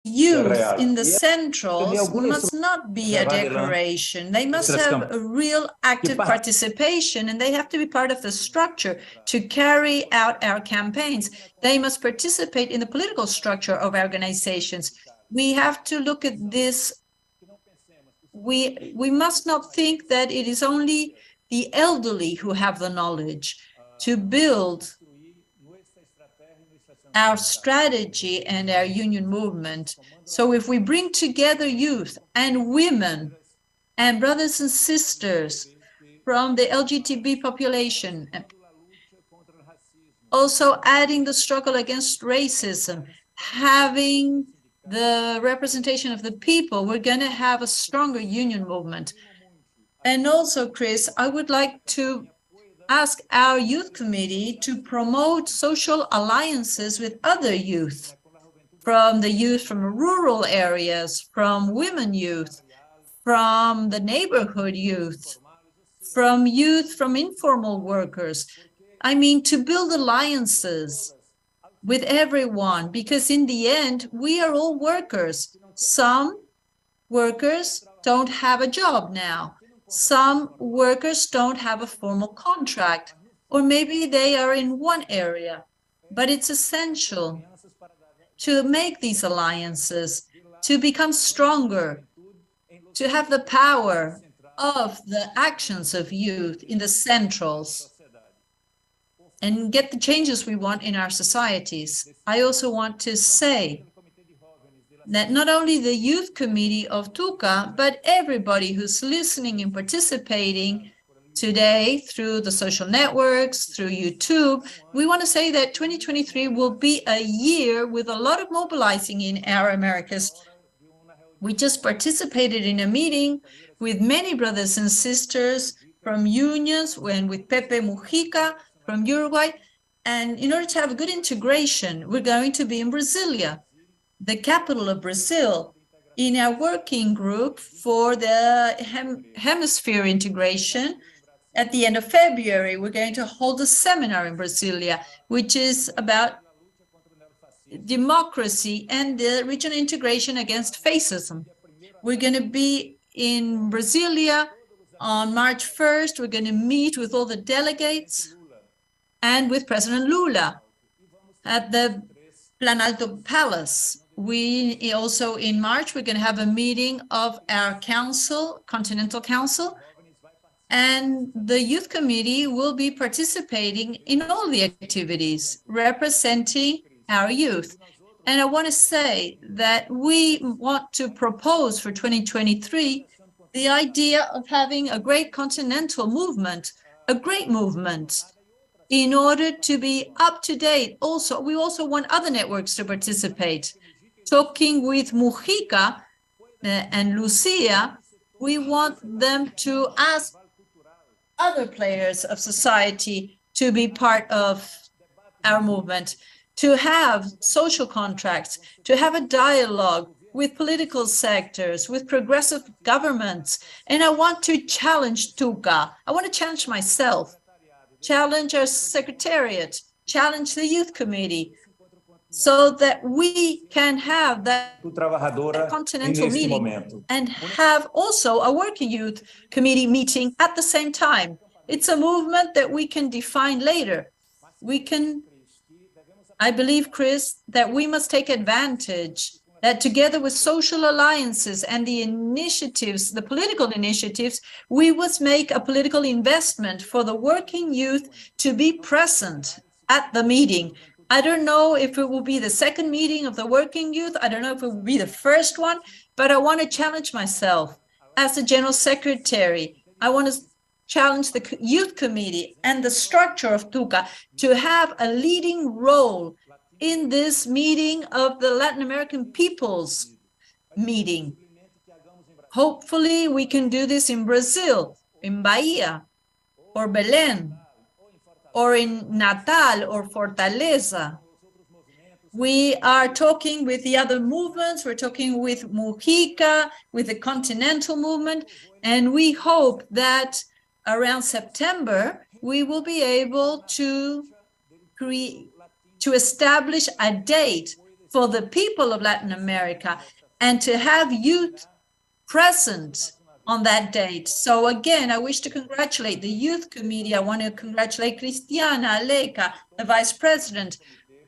youth in the centrals must not be a decoration. They must have a real active participation, and they have to be part of the structure to carry out our campaigns. They must participate in the political structure of organizations. We have to look at this. We must not think that it is only the elderly who have the knowledge to build our strategy and our union movement. So if we bring together youth and women and brothers and sisters from the LGBT population, also adding the struggle against racism, having the representation of the people, we're going to have a stronger union movement. And also, Chris, I would like to ask our youth committee to promote social alliances with other youth, from the youth from rural areas, from women youth, from the neighborhood youth, from youth from informal workers. I mean, to build alliances with everyone, because in the end, we are all workers. Some workers don't have a job now. Some workers don't have a formal contract, or maybe they are in one area, but it's essential to make these alliances, to become stronger, to have the power of the actions of youth in the centrals and get the changes we want in our societies. I also want to say that not only the youth committee of TUCA, but everybody who's listening and participating today through the social networks, through YouTube, we want to say that 2023 will be a year with a lot of mobilizing in our Americas. We just participated in a meeting with many brothers and sisters from unions and with Pepe Mujica from Uruguay. And in order to have a good integration, we're going to be in Brasilia, the capital of Brazil, in our working group for the hemisphere integration. At the end of February, we're going to hold a seminar in Brasilia, which is about democracy and the regional integration against fascism. We're going to be in Brasilia on March 1st. We're going to meet with all the delegates and with President Lula at the Planalto Palace. We also, in March, we're going to have a meeting of our council, Continental Council, and the youth committee will be participating in all the activities representing our youth. And I want to say that we want to propose for 2023 the idea of having a great continental movement, a great movement, in order to be up to date. Also, we also want other networks to participate. Talking with Mujica and Lucia, we want them to ask other players of society to be part of our movement, to have social contracts, to have a dialogue with political sectors, with progressive governments. And I want to challenge TUCA. I want to challenge myself, challenge our secretariat, challenge the youth committee, so that we can have that continental meeting and have also a working youth committee meeting at the same time. It's a movement that we can define later. I believe, Chris, that we must take advantage, that together with social alliances and the initiatives, the political initiatives, we must make a political investment for the working youth to be present at the meeting. I don't know if it will be the second meeting of the working youth. I don't know if it will be the first one, but I want to challenge myself as the general secretary. I want to challenge the youth committee and the structure of TUCA to have a leading role in this meeting of the Latin American people's meeting. Hopefully we can do this in Brazil, in Bahia, or Belém, or in Natal or Fortaleza. We are talking with the other movements. We're talking with Mujica, with the Continental Movement, and we hope that around September, we will be able to establish a date for the people of Latin America, and to have youth present on that date. So again, I wish to congratulate the Youth Committee. I want to congratulate Cristiana, Aleka, the Vice President.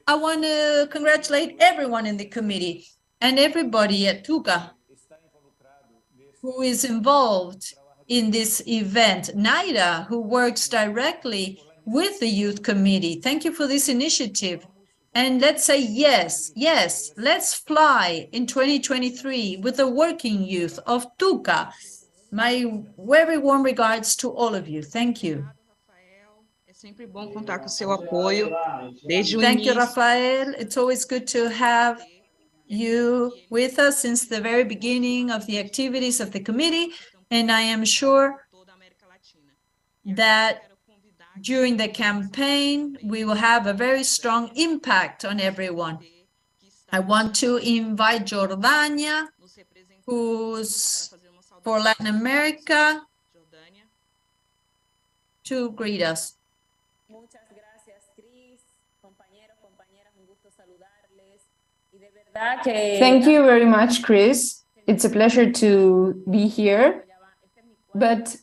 I want to congratulate everyone in the committee and everybody at TUCA who is involved in this event. Naira, who works directly with the Youth Committee. Thank you for this initiative. And let's say yes, yes, let's fly in 2023 with the working youth of TUCA. My very warm regards to all of you. Thank you. Sempre bom contar com seu apoio desde o Thank you, início. Rafael. It's always good to have you with us since the very beginning of the activities of the committee, and I am sure that during the campaign, we will have a very strong impact on everyone. I want to invite Jordania, who's for Latin America, to greet us. Thank you very much, Chris. It's a pleasure to be here. But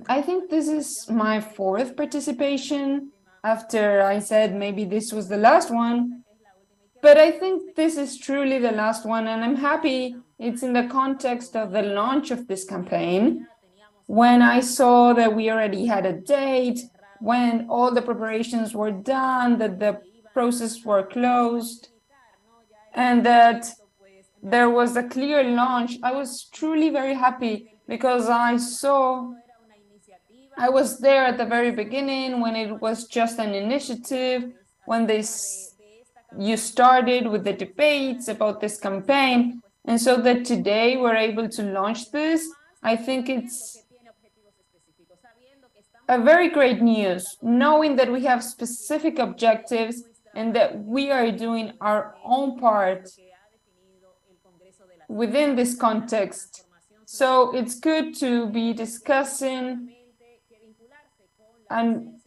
I think this is my fourth participation after I said maybe this was the last one. But I think this is truly the last one, and I'm happy it's in the context of the launch of this campaign, when I saw that we already had a date, when all the preparations were done, that the process were closed, and that there was a clear launch. I was truly very happy because I was there at the very beginning when it was just an initiative, when you started with the debates about this campaign. And so that today we're able to launch this, I think it's a very great news, knowing that we have specific objectives and that we are doing our own part within this context. So it's good to be discussing and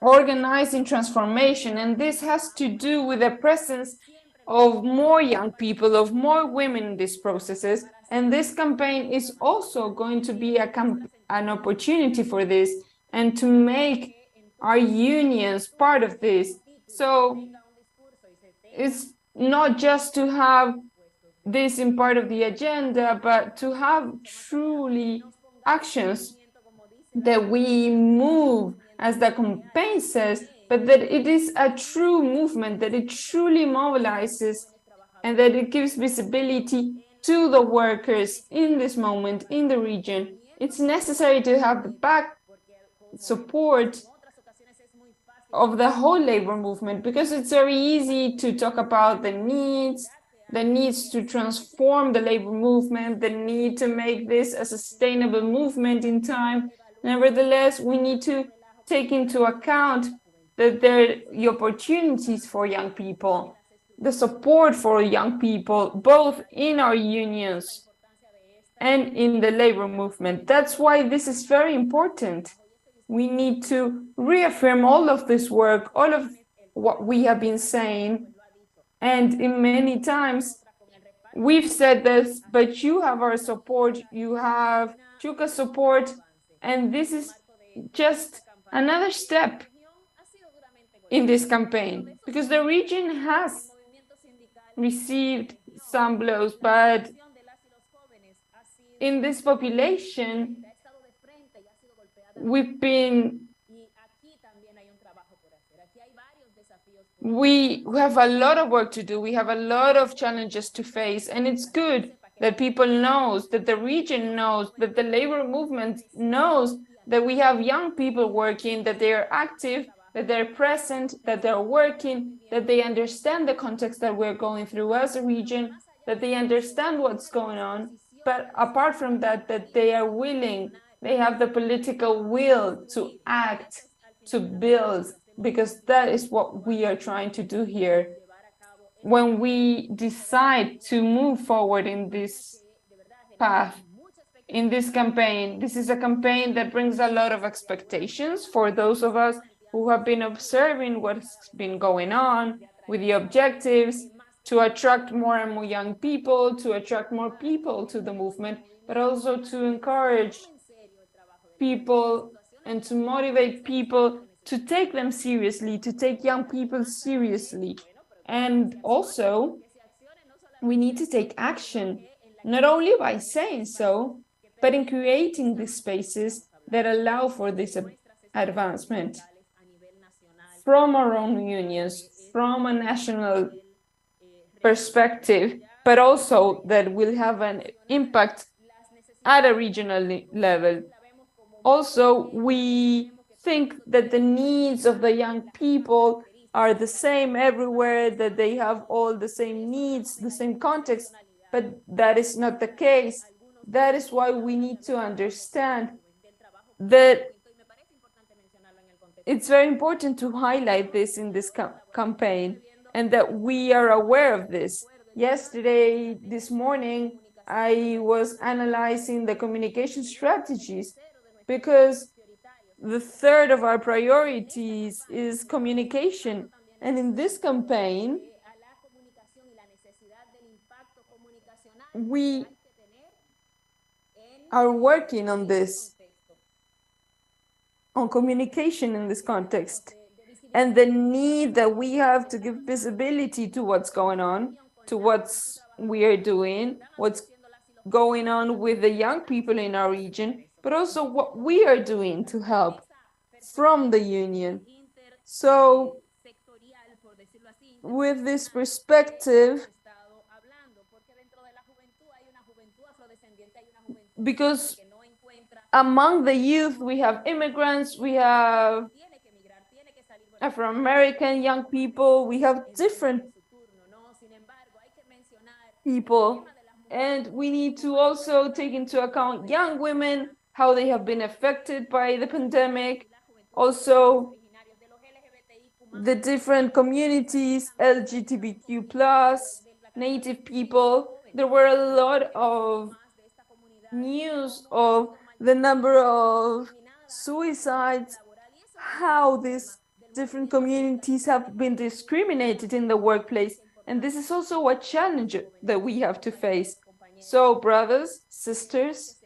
organizing transformation, and this has to do with the presence of more young people, of more women in these processes, and this campaign is also going to be an opportunity for this and to make our unions part of this. So it's not just to have this in part of the agenda, but to have truly actions that we move, as the campaign says, but that it is a true movement, that it truly mobilizes, and that it gives visibility to the workers in this moment in the region. It's necessary to have the back support of the whole labor movement, because it's very easy to talk about the needs to transform the labor movement, the need to make this a sustainable movement in time. Nevertheless, we need to take into account that there are the opportunities for young people, the support for young people, both in our unions and in the labor movement. That's why this is very important. We need to reaffirm all of this work, all of what we have been saying. And in many times, we've said this, but you have our support, you have TUCA's support, and this is just another step in this campaign, because the region has received some blows, but in this population, we have a lot of work to do. We have a lot of challenges to face, and it's good that people knows, that the region knows, that the labor movement knows that we have young people working, that they are active, that they're present, that they're working, that they understand the context that we're going through as a region, that they understand what's going on. But apart from that, that they are willing, they have the political will to act, to build, because that is what we are trying to do here. When we decide to move forward in this path, in this campaign, this is a campaign that brings a lot of expectations for those of us who have been observing what's been going on with the objectives. to attract more and more young people, to attract more people to the movement, but also to encourage people and to motivate people to take them seriously, to take young people seriously. And also, we need to take action, not only by saying so, but in creating these spaces that allow for this advancement from our own unions, from a national perspective, but also that will have an impact at a regional level. Also, we think that the needs of the young people are the same everywhere, that they have all the same needs, the same context, but that is not the case. That is why we need to understand that it's very important to highlight this in this campaign, and that we are aware of this. Yesterday, this morning, I was analyzing the communication strategies, because the third of our priorities is communication. And in this campaign, we are working on this, on communication in this context, and the need that we have to give visibility to what's going on, to what we are doing, what's going on with the young people in our region, but also what we are doing to help from the union. So, with this perspective, because among the youth, we have immigrants, we have Afro-American young people, we have different people, and we need to also take into account young women, how they have been affected by the pandemic, also the different communities, LGBTQ+, Native people. There were a lot of news of the number of suicides, how these different communities have been discriminated in the workplace. And this is also a challenge that we have to face. So, brothers, sisters,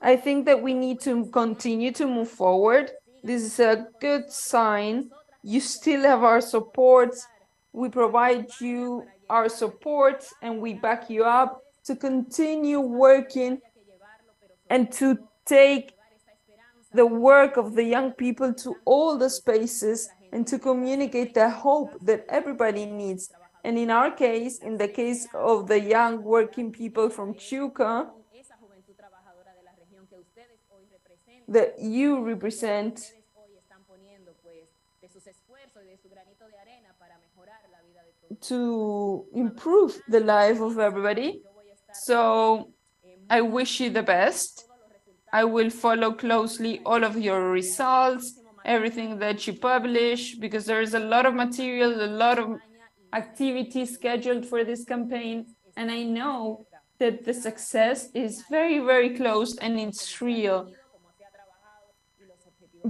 I think that we need to continue to move forward. This is a good sign. You still have our support. We provide you our support and we back you up to continue working and to take the work of the young people to all the spaces and to communicate the hope that everybody needs. And in our case, in the case of the young working people from Chuca, that you represent, to improve the life of everybody. So I wish you the best. I will follow closely all of your results, everything that you publish, because there is a lot of material, a lot of activities scheduled for this campaign. And I know that the success is very, very close and it's real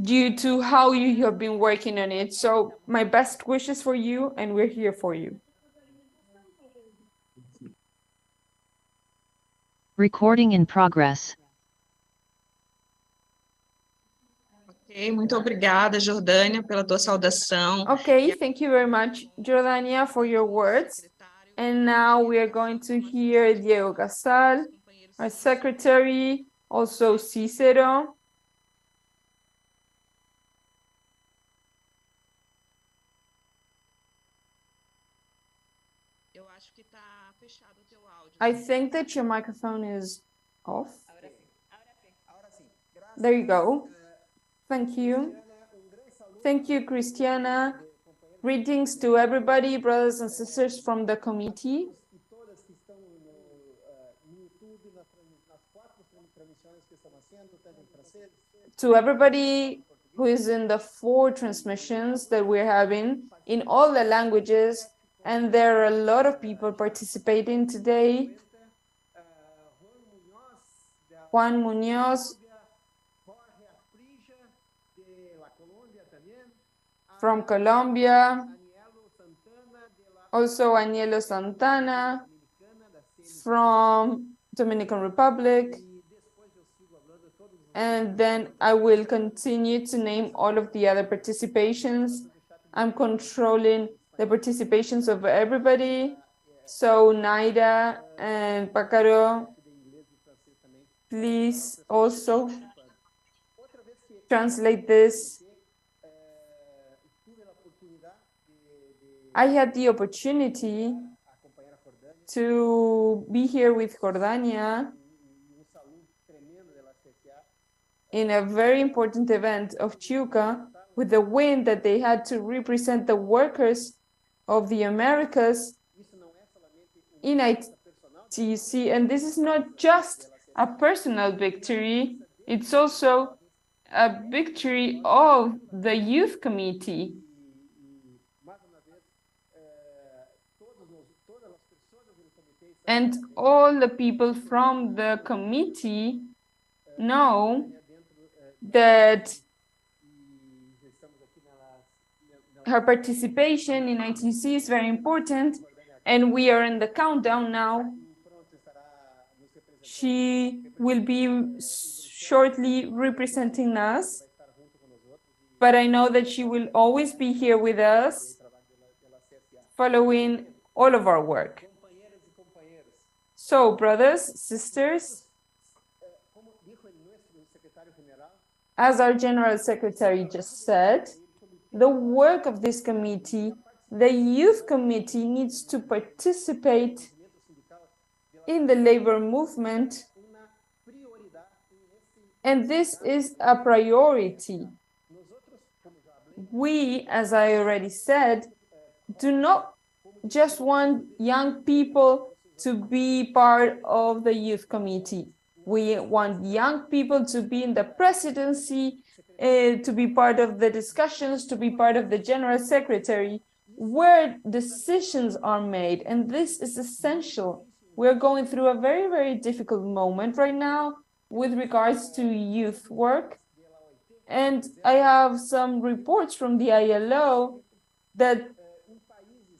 due to how you have been working on it. So my best wishes for you, and we're here for you. Recording in progress. Ok, muito obrigada, Jordânia, pela tua saudação. Okay, thank you very much, Jordania, for your words. And now we are going to hear Diego Casal, our secretary, also Cicero. Eu acho que está fechado o teu áudio. I think that your microphone is off. There you go. Thank you. Thank you, Cristiana. Greetings to everybody, brothers and sisters from the committee. To everybody who is in the 4 transmissions that we're having in all the languages, and there are a lot of people participating today. Juan Munoz from Colombia, Also Anielo Santana from Dominican Republic. And then I will continue to name all of the other participations. I'm controlling the participations of everybody. So Naida and Pacaro, please also translate this. I had the opportunity to be here with Jordania in a very important event of Chuca with the win that they had to represent the workers of the Americas in ITC. And this is not just a personal victory, it's also a victory of the youth committee. And all the people from the committee know that her participation in ITC is very important, and we are in the countdown now. She will be shortly representing us, but I know that she will always be here with us, following all of our work. So, brothers, sisters, as our General Secretary just said, the work of this committee, the youth committee, needs to participate in the labor movement, and this is a priority. We, as I already said, do not just want young people to be part of the youth committee. We want young people to be in the presidency, to be part of the discussions, to be part of the general secretary, where decisions are made. And this is essential. We're going through a very, very difficult moment right now with regards to youth work. And I have some reports from the ILO that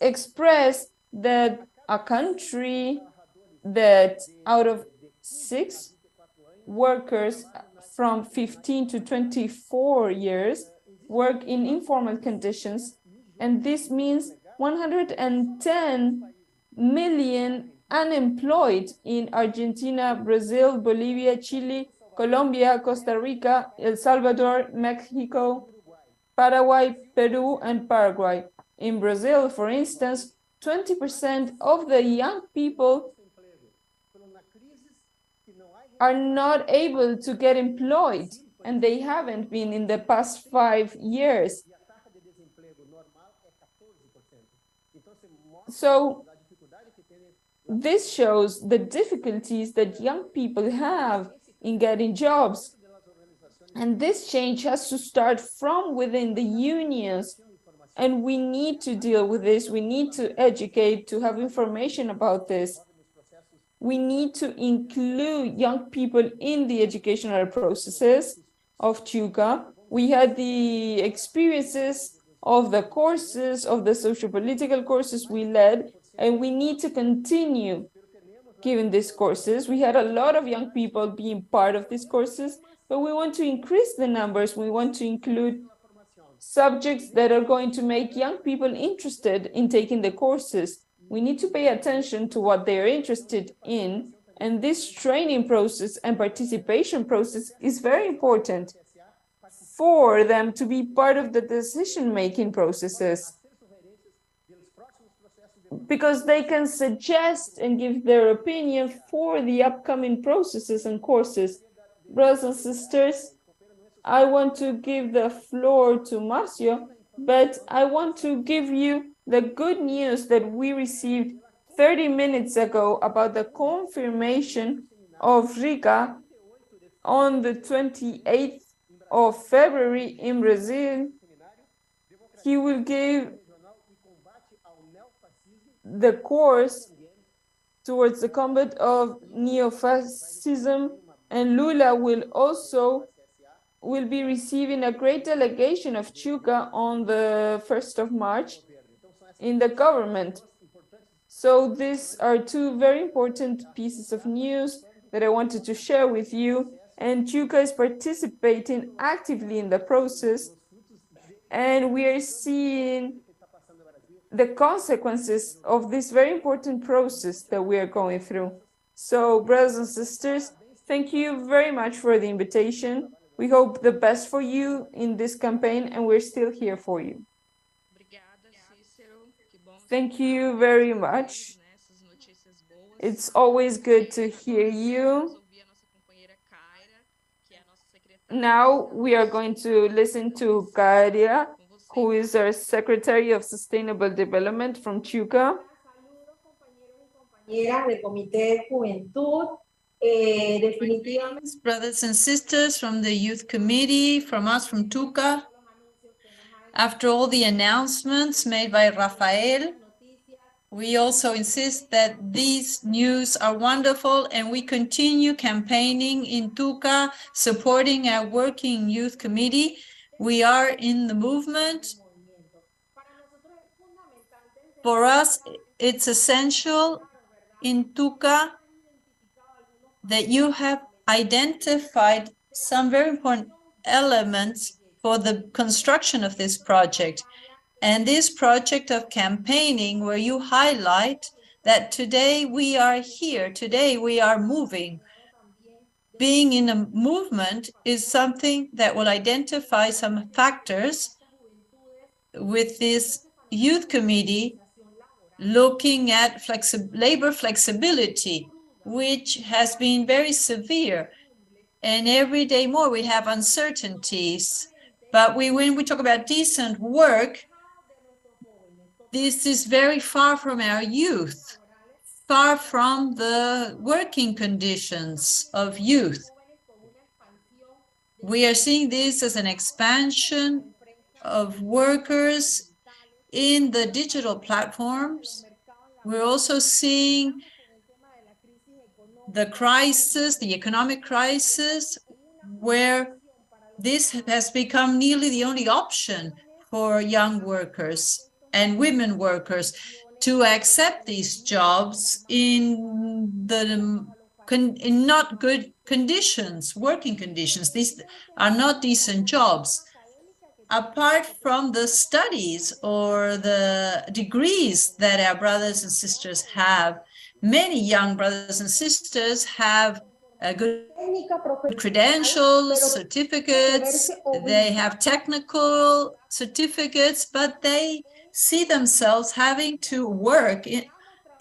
express that a country that out of 6 workers from 15 to 24 years work in informal conditions, and this means 110 million unemployed in Argentina, Brazil, Bolivia, Chile, Colombia, Costa Rica, El Salvador, Mexico, Paraguay, Peru, and Paraguay. In Brazil, for instance, 20% of the young people are not able to get employed, and they haven't been in the past 5 years. So this shows the difficulties that young people have in getting jobs. And this change has to start from within the unions. And we need to deal with this. We need to educate, to have information about this. We need to include young people in the educational processes of Chuca. We had the experiences of the courses, of the socio-political courses we led, and we need to continue giving these courses. We had a lot of young people being part of these courses, but we want to increase the numbers. We want to include subjects that are going to make young people interested in taking the courses. We need to pay attention to what they are interested in, and this training process and participation process is very important for them to be part of the decision-making processes, because they can suggest and give their opinion for the upcoming processes and courses. Brothers and sisters, I want to give the floor to Marcio, but I want to give you the good news that we received 30 minutes ago about the confirmation of Rica on the 28th of February in Brazil. He will give the course towards the combat of neo-fascism, and Lula will be receiving a great delegation of Chuca on the 1st of March in the government. So these are two very important pieces of news that I wanted to share with you. And Tuca is participating actively in the process. And we are seeing the consequences of this very important process that we are going through. So, brothers and sisters, thank you very much for the invitation. We hope the best for you in this campaign, and we're still here for you. Thank you very much. It's always good to hear you. Now we are going to listen to Karia, who is our Secretary of Sustainable Development from Tuca. Brothers and sisters from the Youth Committee, from us from Tuca, after all the announcements made by Rafael, we also insist that these news are wonderful, and we continue campaigning in Tuca, supporting our working youth committee. We are in the movement. For us, it's essential in Tuca that you have identified some very important elements for the construction of this project. And this project of campaigning, where you highlight that today we are here, today we are moving. Being in a movement is something that will identify some factors with this youth committee looking at labor flexibility, which has been very severe. And every day more we have uncertainties. But when we talk about decent work, this is very far from our youth, far from the working conditions of youth. We are seeing this as an expansion of workers in the digital platforms. We're also seeing the crisis, the economic crisis, where this has become nearly the only option for young workers and women workers to accept these jobs in not good conditions, working conditions. These are not decent jobs. Apart from the studies or the degrees that our brothers and sisters have, many young brothers and sisters have good credentials, certificates, they have technical certificates, but they see themselves having to work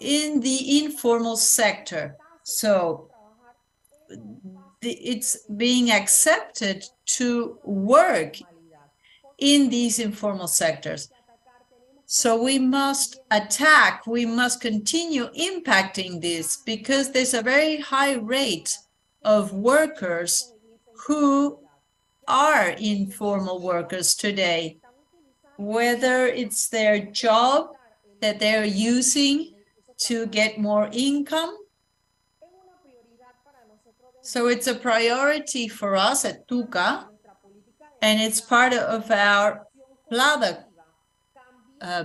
in the informal sector. So it's being accepted to work in these informal sectors. So we must we must continue impacting this, because there's a very high rate of workers who are informal workers today, whether it's their job that they're using to get more income. So it's a priority for us at Tuca, and it's part of our PLADA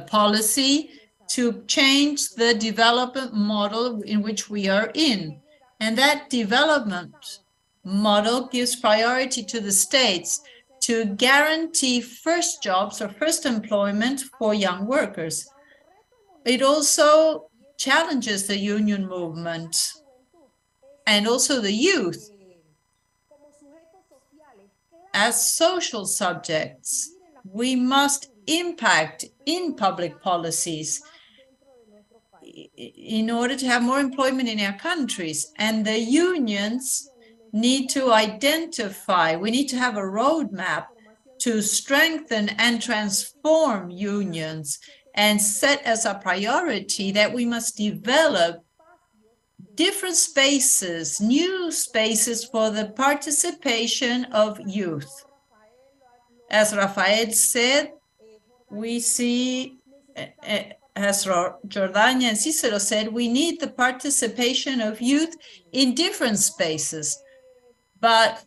policy to change the development model in which we are in. And that development model gives priority to the states to guarantee first jobs or first employment for young workers. It also challenges the union movement and also the youth as social subjects. We must impact in public policies in order to have more employment in our countries. And the unions need to identify, we need to have a roadmap to strengthen and transform unions, and set as a priority that we must develop different spaces, new spaces for the participation of youth. As Rafael said, we see, as Jordania and Cicero said, we need the participation of youth in different spaces, but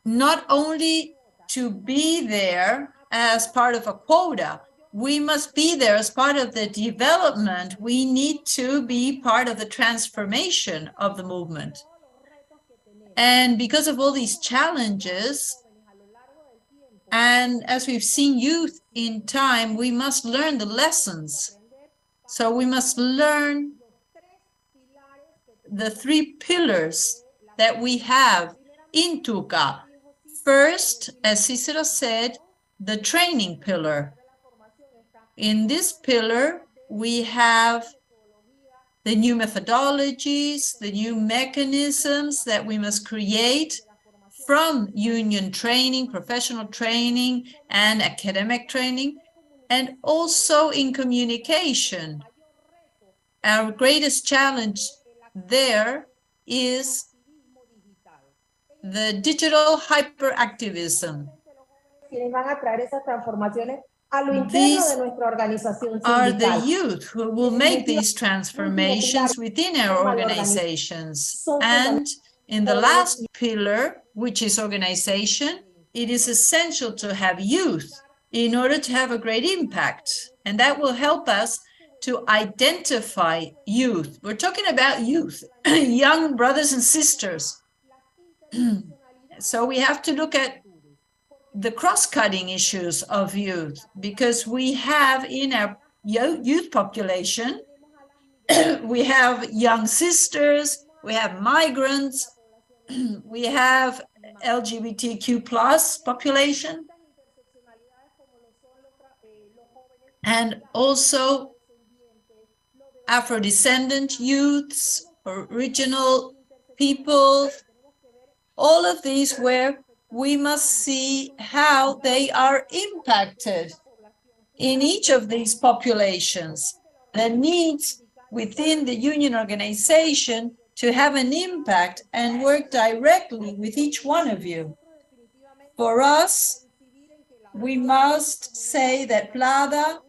not only to be there as part of a quota, we must be there as part of the development. We need to be part of the transformation of the movement. And because of all these challenges, and as we've seen youth in time, we must learn the lessons. So we must learn the 3 pillars that we have in TUCA. First, as Cicero said, the training pillar. In this pillar, we have the new methodologies, the new mechanisms that we must create from union training, professional training, and academic training, and also in communication. Our greatest challenge there is the digital hyperactivism. These are the youth who will make these transformations within our organizations. And in the last pillar, which is organization, it is essential to have youth in order to have a great impact. And that will help us to identify youth. We're talking about youth, young brothers and sisters. So we have to look at the cross-cutting issues of youth, because we have in our youth population, we have young sisters, we have migrants, we have LGBTQ plus population, and also Afro-descendant youths, original people, all of these where we must see how they are impacted in each of these populations, the needs within the union organization to have an impact and work directly with each one of you. For us, we must say that PLADA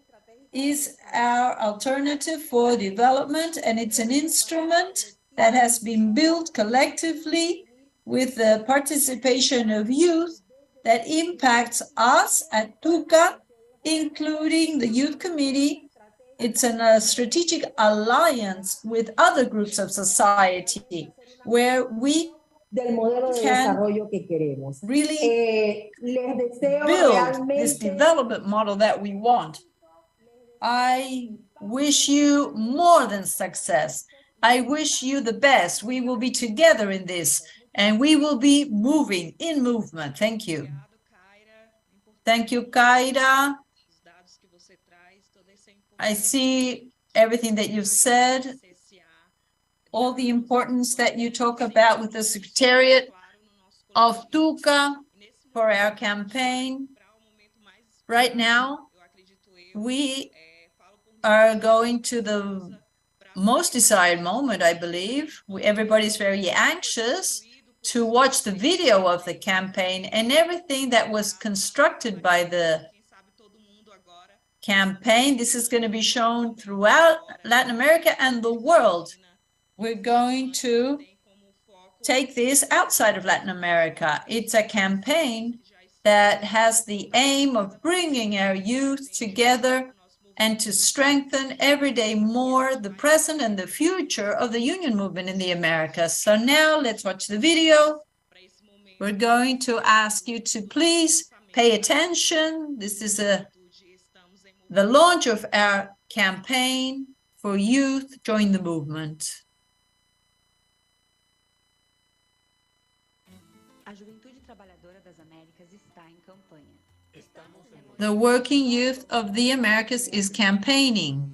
is our alternative for development, and it's an instrument that has been built collectively with the participation of youth that impacts us at TUCA, including the Youth Committee. It's a strategic alliance with other groups of society where we can really build this development model that we want. I wish you more than success. I wish you the best. We will be together in this, and we will be moving in movement. Thank you. Thank you, Kaira. I see everything that you've said, all the importance that you talk about with the Secretariat of TUCA for our campaign. Right now, we are going to the most desired moment, I believe. Everybody's very anxious to watch the video of the campaign and everything that was constructed by the campaign. This is going to be shown throughout Latin America and the world. We're going to take this outside of Latin America. It's a campaign that has the aim of bringing our youth together and to strengthen every day more the present and the future of the union movement in the Americas. So now let's watch the video. We're going to ask you to please pay attention. This is the launch of our campaign for youth. Join the movement. The working youth of the Americas is campaigning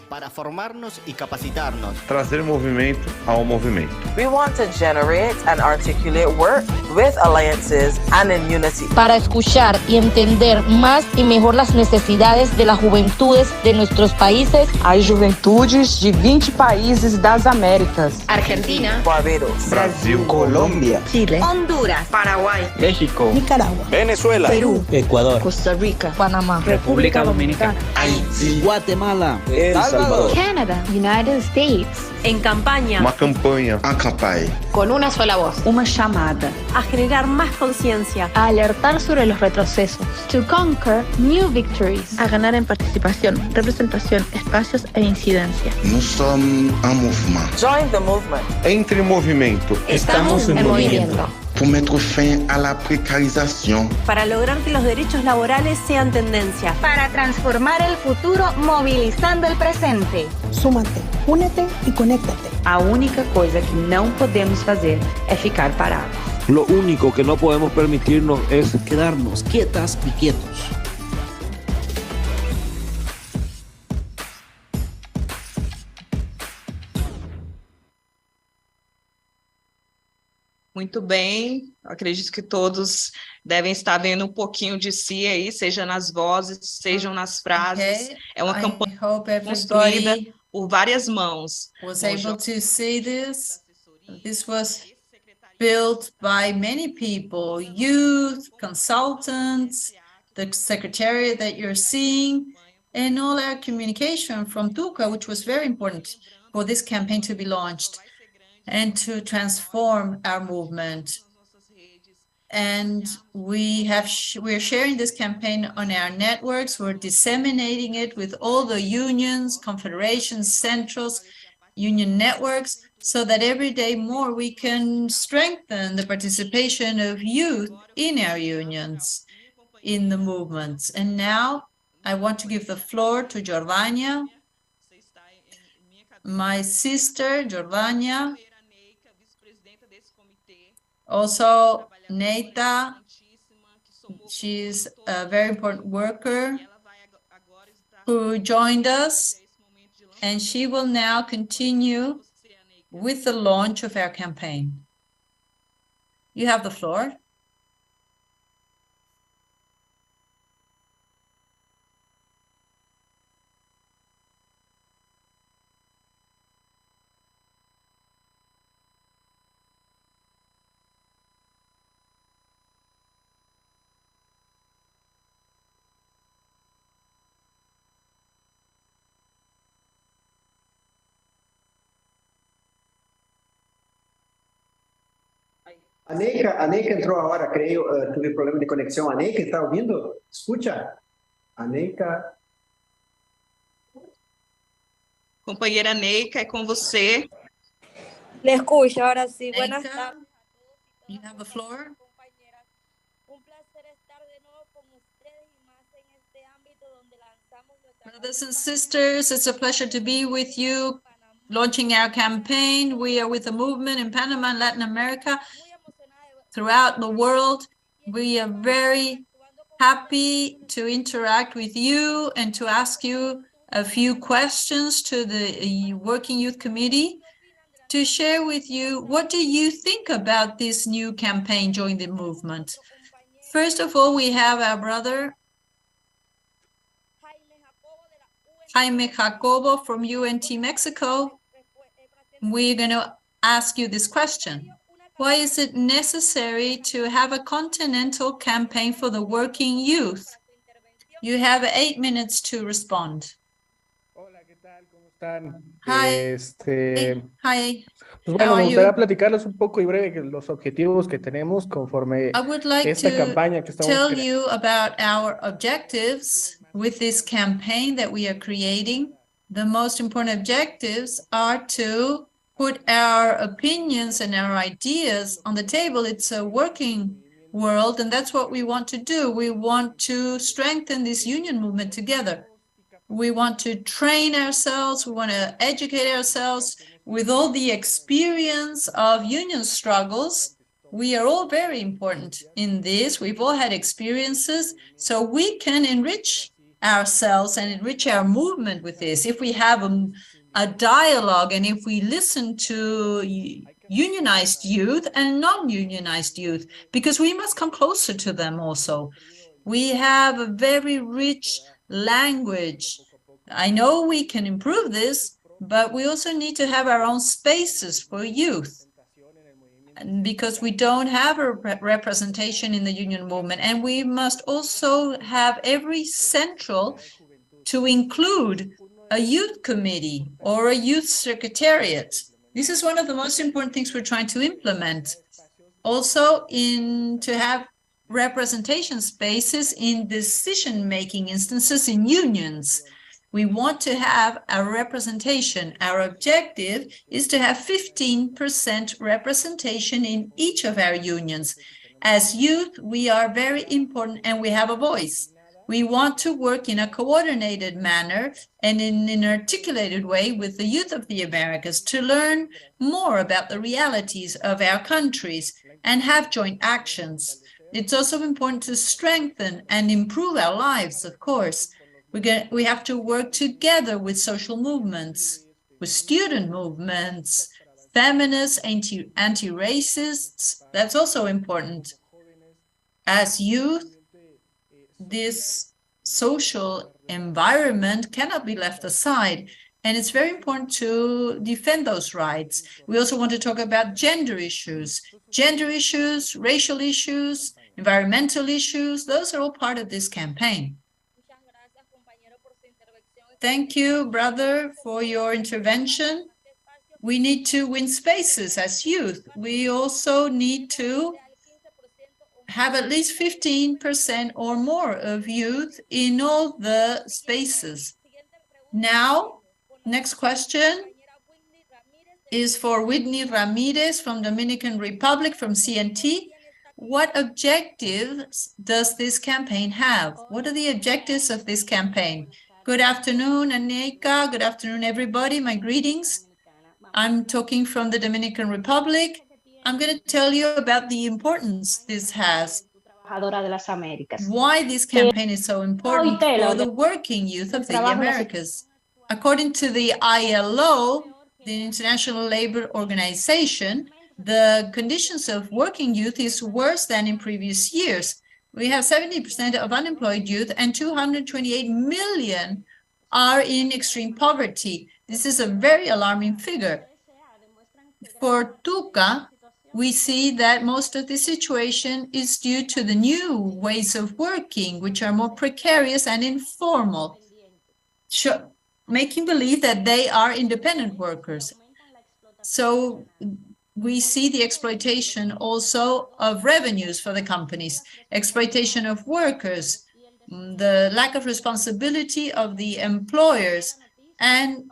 para formarnos y capacitarnos. Trazer movimento ao movimento. We want to generate and articulate work with alliances and in unity. Para escuchar y entender más y mejor las necesidades de las juventudes de nuestros países. As juventudes de 20 países das Américas. Argentina, Barbados, Brasil, Colombia, Chile, Honduras, Paraguay, México, Nicaragua, Venezuela, Perú, Ecuador, Costa Rica, Panamá, República Dominicana, Haití, Guatemala, El Salvador. Canada, United States. En campaña. Uma campanha. Acapai. Con una sola voz. Una llamada. A generar más conciencia. A alertar sobre los retrocesos. To conquer new victories. A ganar en participación, representación, espacios e incidencia. Nous sommes un mouvement. Join the movement. Entre em movimento. Estamos en movimiento. Pour mettre fin à la précarisation. Para lograr que los derechos laborales sean tendencia. Para transformar el futuro movilizando el presente. Súmate, únete e conéctate. A única coisa que não podemos fazer é ficar parados. Lo único que no podemos permitirnos es quedarnos quietas y quietos. Muito bem, acredito que todos devem estar vendo um pouquinho de si aí, seja nas vozes, sejam nas frases. É uma campanha construída por várias mãos. Was able to see this. This was built by many people, youth, consultants, the secretariat that you're seeing, and all our communication from TUCA, which was very important for this campaign to be launched and to transform our movement. And we're sharing this campaign on our networks. We're disseminating it with all the unions, confederations, centrals, union networks, so that every day more we can strengthen the participation of youth in our unions, in the movements. And now I want to give the floor to Jordania, my sister, Jordania. Also, Neita, she's a very important worker who joined us, and she will now continue with the launch of our campaign. You have the floor. A Neika entrou agora, creio, tive problema de conexão. A Neika, está ouvindo? Escucha. A Neika. Companheira Neika, é com você. Le escucho, ahora sí. Buenas tardes. You have the floor. Brothers and sisters, it's a pleasure to be with you, launching our campaign. We are with the movement in Panama and Latin America, throughout the world. We are very happy to interact with you and to ask you a few questions to the Working Youth Committee, to share with you, what do you think about this new campaign, Join the Movement? First of all, we have our brother, Jaime Jacobo from UNT Mexico. We're going to ask you this question. Why is it necessary to have a continental campaign for the working youth? You have 8 minutes to respond. Hi. Hi. Pues bueno, me gustaría platicarles un poco y breve los objetivos que tenemos conforme esta campaña que estamos creando. I would like to tell you about our objectives with this campaign that we are creating. The most important objectives are to put our opinions and our ideas on the table. It's a working world, and that's what we want to do. We want to strengthen this union movement together. We want to train ourselves. We want to educate ourselves with all the experience of union struggles. We are all very important in this. We've all had experiences, so we can enrich ourselves and enrich our movement with this. If we have a dialogue, and if we listen to unionized youth and non-unionized youth, because we must come closer to them also. We have a very rich language. I know we can improve this, but we also need to have our own spaces for youth, because we don't have a representation in the union movement. And we must also have every central to include a youth committee or a youth secretariat. This is one of the most important things we're trying to implement. Also, to have representation spaces in decision-making instances in unions. We want to have a representation. Our objective is to have 15% representation in each of our unions. As youth, we are very important and we have a voice. We want to work in a coordinated manner and in an articulated way with the youth of the Americas to learn more about the realities of our countries and have joint actions. It's also important to strengthen and improve our lives, of course. We have to work together with social movements, with student movements, feminists, anti-racists. That's also important. As youth, this social environment cannot be left aside, and it's very important to defend those rights. We also want to talk about gender issues, racial issues, environmental issues. Those are all part of this campaign. Thank you, brother, for your intervention. We need to win spaces as youth. We also need to have at least 15% or more of youth in all the spaces. Now, next question is for Whitney Ramirez from Dominican Republic, from CNT. What objectives does this campaign have? What are the objectives of this campaign? Good afternoon, Aneika. Good afternoon, everybody. My greetings. I'm talking from the Dominican Republic. I'm going to tell you about the importance this has. Why this campaign is so important for the working youth of the Americas. According to the ILO, the International Labor Organization, the conditions of working youth is worse than in previous years. We have 70% of unemployed youth and 228 million are in extreme poverty. This is a very alarming figure. For TUCA, we see that most of the situation is due to the new ways of working, which are more precarious and informal, making believe that they are independent workers. So we see the exploitation also of revenues for the companies, exploitation of workers, the lack of responsibility of the employers, and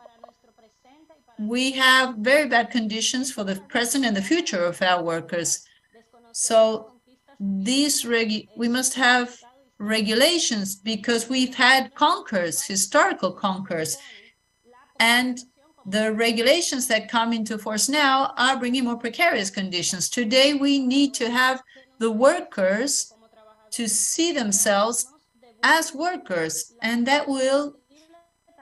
we have very bad conditions for the present and the future of our workers. So we must have regulations because we've had conquers, historical conquers, and the regulations that come into force now are bringing more precarious conditions. Today, we need to have the workers to see themselves as workers, and that will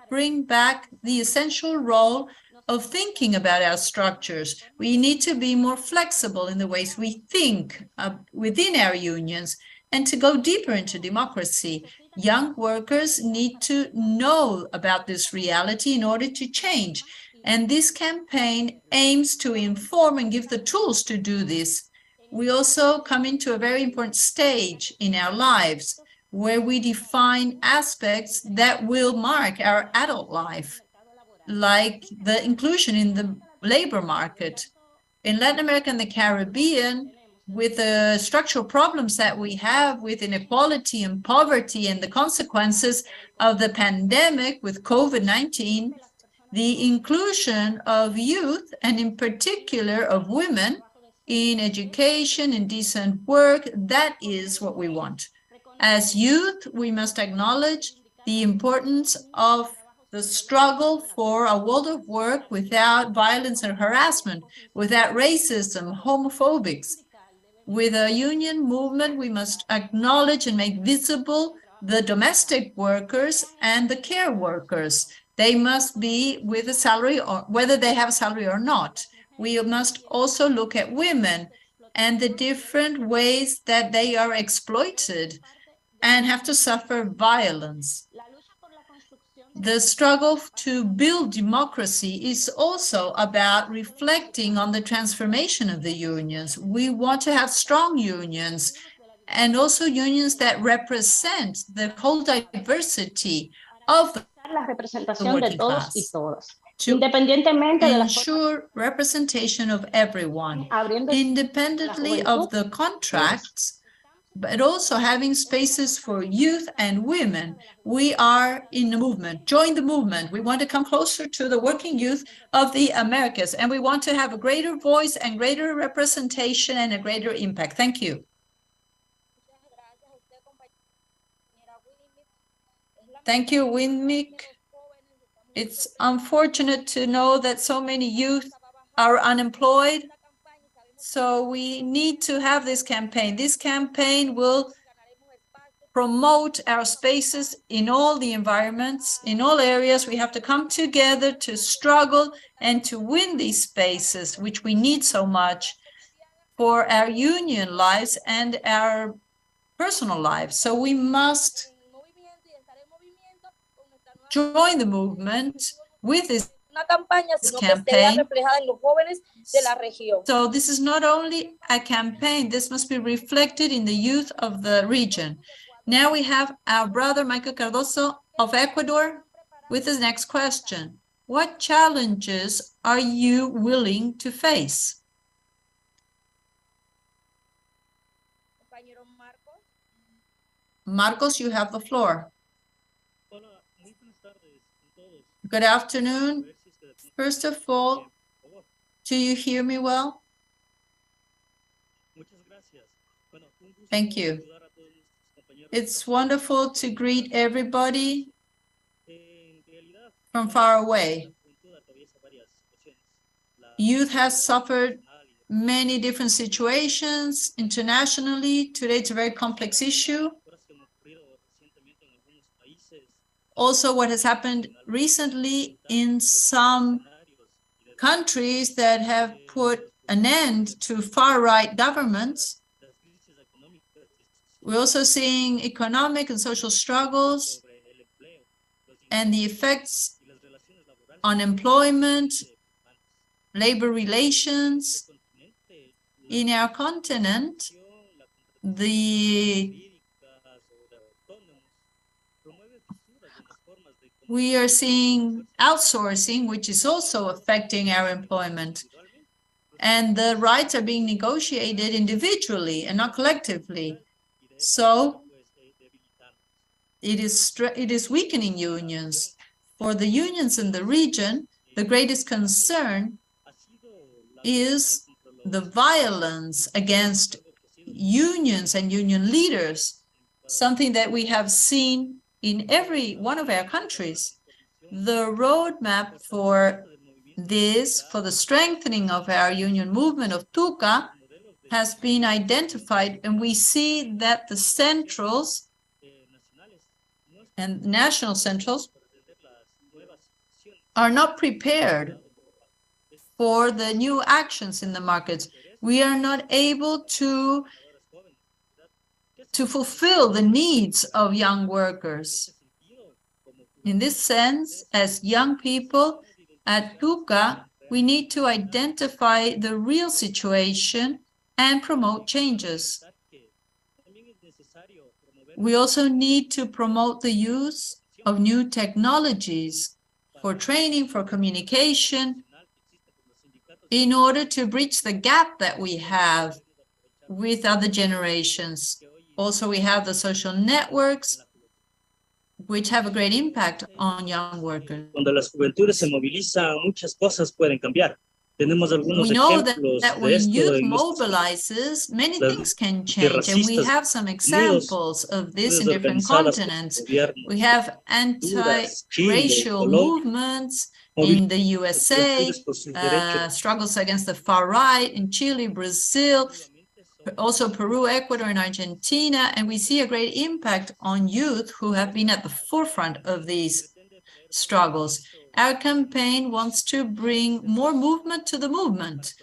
bring back the essential role of thinking about our structures. We need to be more flexible in the ways we think within our unions and to go deeper into democracy. Young workers need to know about this reality in order to change. And this campaign aims to inform and give the tools to do this. We also come into a very important stage in our lives where we define aspects that will mark our adult life, like the inclusion in the labor market. In Latin America and the Caribbean, with the structural problems that we have with inequality and poverty and the consequences of the pandemic with COVID-19, the inclusion of youth, and in particular of women, in education, in decent work, that is what we want. As youth, we must acknowledge the importance of the struggle for a world of work without violence and harassment, without racism, homophobics. With a union movement, we must acknowledge and make visible the domestic workers and the care workers. They must be with a salary, or whether they have a salary or not. We must also look at women and the different ways that they are exploited and have to suffer violence. The struggle to build democracy is also about reflecting on the transformation of the unions. We want to have strong unions and also unions that represent the whole diversity of the La representación de working todos y class, todas. to ensure representation of everyone, independently of the contracts, but also having spaces for youth and women. We are in the movement. Join the movement. We want to come closer to the working youth of the Americas, and we want to have a greater voice and greater representation and a greater impact. Thank you. Thank you, Winmick. It's unfortunate to know that so many youth are unemployed. So we need to have this campaign. This campaign will promote our spaces in all the environments, in all areas. We have to come together to struggle and to win these spaces, which we need so much for our union lives and our personal lives. So we must join the movement with this campaign. So this is not only a campaign, this must be reflected in the youth of the region. Now we have our brother Michael Cardoso of Ecuador with his next question. What challenges are you willing to face? Marcos, you have the floor. Good afternoon. First of all, do you hear me well? Thank you. It's wonderful to greet everybody from far away. Youth has suffered many different situations internationally. Today, it's a very complex issue. Also, what has happened recently in some countries that have put an end to far-right governments. We're also seeing economic and social struggles and the effects on employment, labor relations. In our continent, we are seeing outsourcing, which is also affecting our employment. And the rights are being negotiated individually and not collectively. So it is weakening unions. For the unions in the region, the greatest concern is the violence against unions and union leaders, something that we have seen in every one of our countries. The roadmap for this, for the strengthening of our union movement of TUCA, has been identified, and we see that the centrals and national centrals are not prepared for the new actions in the markets. We are not able to fulfill the needs of young workers. In this sense, as young people at TUCA, we need to identify the real situation and promote changes. We also need to promote the use of new technologies for training, for communication, in order to bridge the gap that we have with other generations. Also, we have the social networks, which have a great impact on young workers. Cuando las juventudes se movilizan, muchas cosas pueden cambiar. Tenemos algunos we know ejemplos that de when esto youth en mobilizes, many things can change, and we have some examples of this in different continents. We have anti-racial movements in the USA, struggles against the far right in Chile, Brazil, also Peru, Ecuador, and Argentina, and we see a great impact on youth who have been at the forefront of these struggles. Our campaign wants to bring more movement to the movement.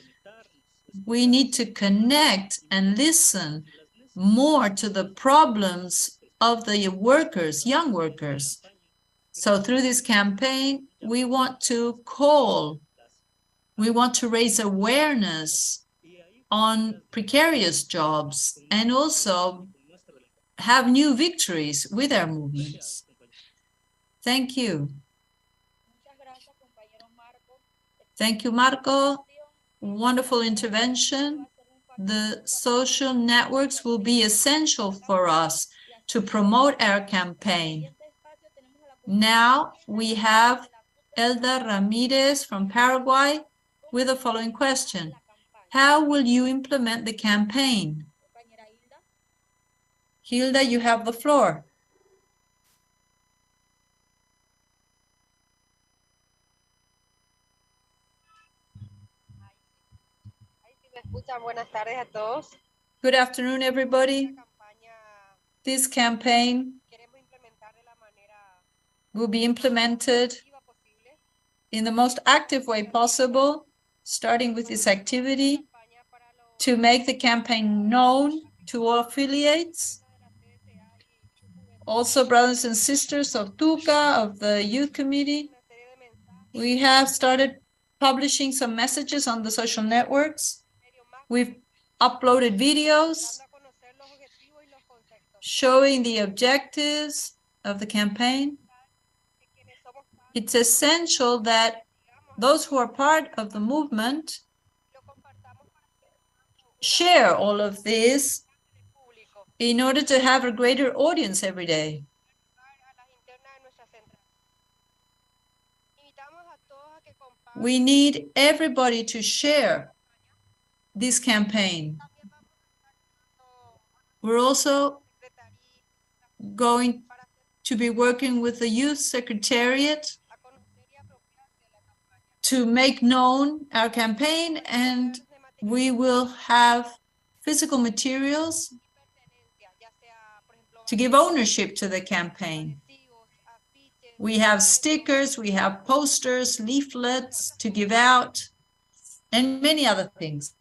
We need to connect and listen more to the problems of the workers, young workers. So through this campaign, we want to raise awareness on precarious jobs and also have new victories with our movements. Thank you. Thank you, Marco. Wonderful intervention. The social networks will be essential for us to promote our campaign. Now we have Elda Ramirez from Paraguay with the following question. How will you implement the campaign? Hilda, you have the floor. Good afternoon, everybody. This campaign will be implemented in the most active way possible, starting with this activity to make the campaign known to all affiliates, also brothers and sisters of TUCA, of the Youth Committee. We have started publishing some messages on the social networks. We've uploaded videos showing the objectives of the campaign. It's essential that those who are part of the movement share all of this in order to have a greater audience every day. We need everybody to share this campaign. We're also going to be working with the Youth Secretariat to make known our campaign, and we will have physical materials to give ownership to the campaign. We have stickers, we have posters, leaflets to give out, and many other things.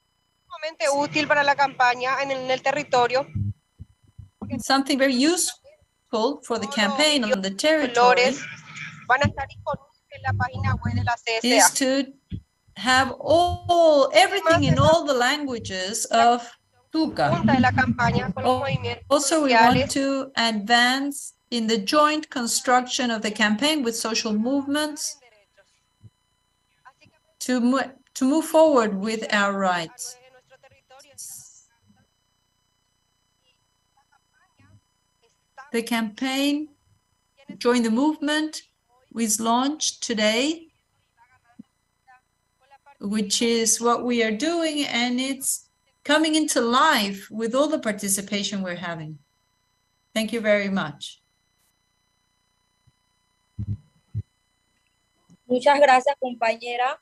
Something very useful for the campaign on the territory is to have everything in all the languages of TUCA. Also, we want to advance in the joint construction of the campaign with social movements to move forward with our rights. The campaign, Join the Movement, was launched today, which is what we are doing, and it's coming into life with all the participation we're having. Thank you very much. Muchas gracias, compañera.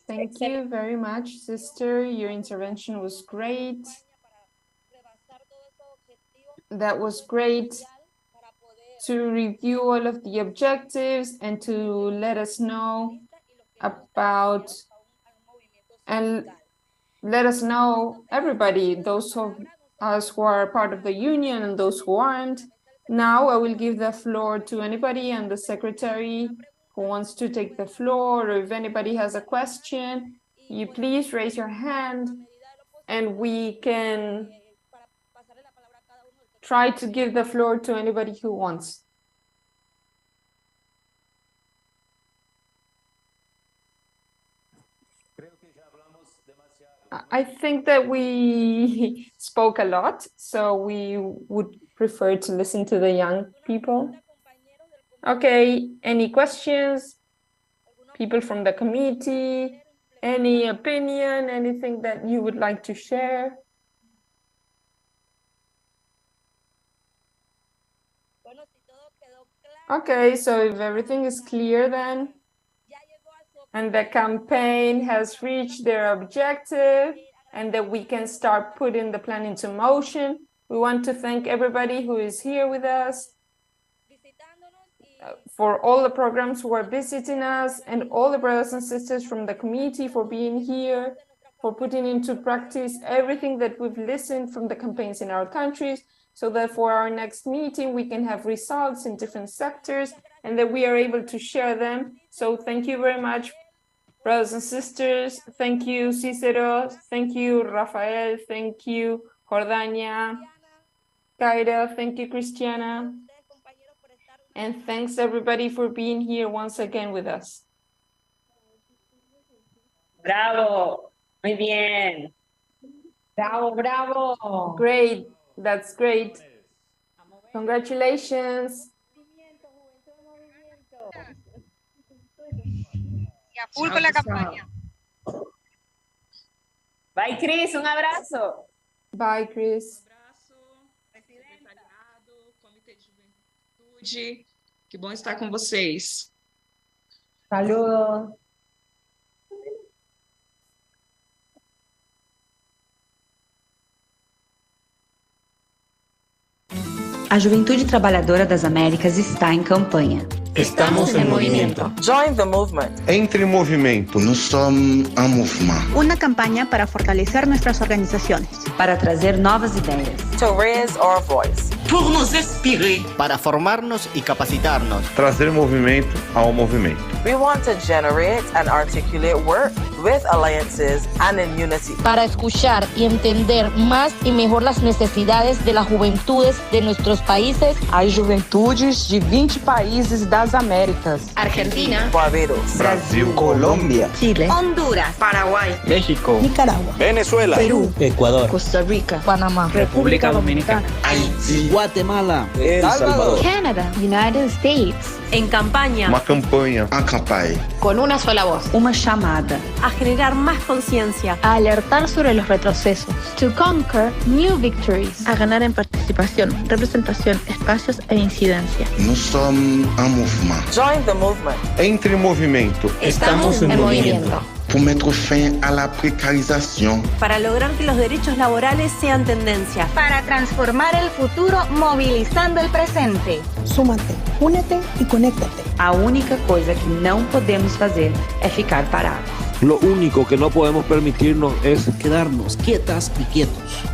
Thank you very much, sister. Your intervention was great. That was great to review all of the objectives and to let us know about, and let us know, everybody, those of us who are part of the union and those who aren't. Now I will give the floor to anybody and the secretary who wants to take the floor, or if anybody has a question, you please raise your hand and we can try to give the floor to anybody who wants. I think that we spoke a lot, so we would prefer to listen to the young people. Okay, any questions? People from the committee, any opinion, anything that you would like to share? Okay, so if everything is clear then, and the campaign has reached their objective, and that we can start putting the plan into motion, we want to thank everybody who is here with us, for all the programs who are visiting us, and all the brothers and sisters from the community for being here, for putting into practice everything that we've listened from the campaigns in our countries, so that for our next meeting we can have results in different sectors and that we are able to share them. So thank you very much, brothers and sisters. Thank you, Cicero. Thank you, Rafael. Thank you, Jordania. Kaira. Thank you, Christiana. And thanks everybody for being here once again with us. Bravo, muy bien. Bravo, bravo. Great, that's great. Congratulations. Y a full con la campaña. Bye, Cris, un abrazo. Bye, Cris. Comitê de Juventude, que bom estar com vocês. Saludos. A Juventude Trabalhadora das Américas está em campanha. Estamos en movimiento. Join the movement. Entre em movimento. Nous sommes en mouvement. Una campaña para fortalecer nuestras organizaciones. Para trazer novas ideias. To raise our voice. Pour nos inspirer. Para formarnos y capacitarnos. Trazer movimento ao movimento. We want to generate and articulate work with alliances and in unity. Para escuchar y entender más y mejor las necesidades de las juventudes de nuestros países. As juventudes de 20 países das Américas. Argentina, Barbados, Brasil, Colombia, Chile, Honduras, Paraguay, México, Nicaragua, Venezuela, Perú, Ecuador, Costa Rica, Panamá, República Dominicana, Haití, Guatemala, El Salvador. Canadá, United States. En campaña, Uma campanha. en campagne. con una sola voz. uma chamada. a generar más conciencia, A alertar sobre los retrocesos. To conquer new victories. A ganar en participación, representación, espacios e incidencia. Nous sommes en mouvement. Join the movement. Entre em movimento. Estamos en movimiento. Pour mettre fin à la précarisation. para lograr que los derechos laborales sean tendencia. Para transformar el futuro movilizando el presente. Súmate, únete y conéctate. A única coisa que não podemos fazer é ficar parados. Lo único que no podemos permitirnos es quedarnos quietas y quietos.